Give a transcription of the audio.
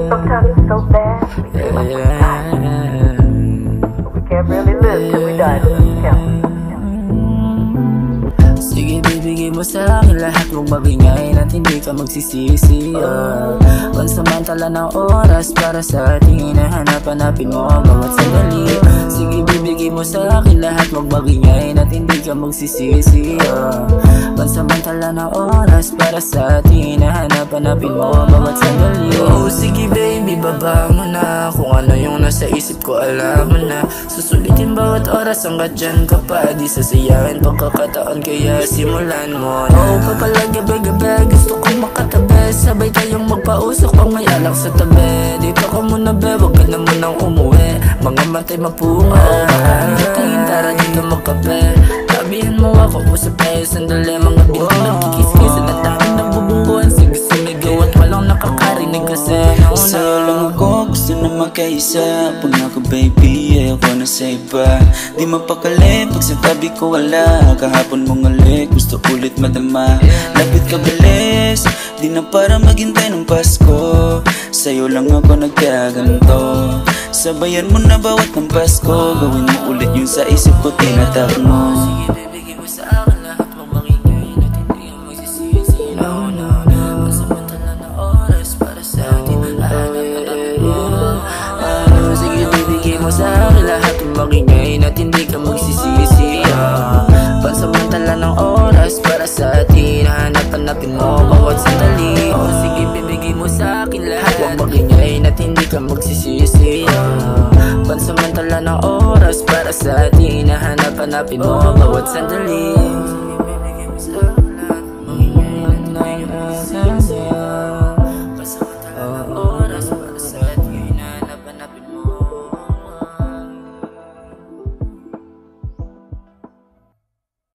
Sometimes it's so bad, we feel like we're dying. But we can't really live till we die. Sige bibigay mo sa akin lahat, huwag mabingay at hindi ka magsisisi. Pansamantala ng oras para sa ating hinahanap-hanapin mo bawat sandali. Sige bibigay mo sa akin lahat, huwag mabingay at hindi ka magsisisi. Pansamantala ng oras para sa ating hinahanap-hanapin mo bawat sandali. Oh sige baby, baba mo na, kung ano yung nasa isip ko alam mo na. Susulitin bawat oras hanggat dyan ka pa, di sasayahin pagkakataon kaya simulan mo na. Oh papalag gabi-gabi, gusto kong makatabi, sabay tayong magpausok pang may alak sa tabi. Dito ka muna be, wag ka na munang umuwi, mga matay mapunga. Oh baka hitayin, tara dito magkape, tabihan mo ako, usap tayo sandali. Mga bintang nagkikis-kis at aking nagbubungguan, sige sumigaw at walang nakakarinig kasi nauna. Sa'yo lang ako, gusto na magkaisa, pag ako baby, ayoko na sa iba. Di mapakali, pag sa tabi ko wala, kahapon mong alik, gusto ulit madama. Lapit ka bilis, di na para maghintay ng Pasko. Sa'yo lang ako nagkaganto, sabayan mo na bawat ng Pasko. Gawin mo ulit yung sa isip ko tinatak mo. Sige bibigay mo sa akin lahat, huwag mangingay at hindi ang magsisisi. No, no, no. Pansamantala na oras para sa atin hinahanap-hanapin mo. Sige bibigay mo sa akin lahat, huwag mangingay at hindi ka magsisisi. Pansamantala ng oras para sa atin hinahanap-hanapin mo bawat sandali. Oh sige bibigay mo sa akin lahat, huwag mangingay at hindi ka magsisisi. Pansamantala ng oras para sa atin hinahanap-hanapin mo bawat sandali.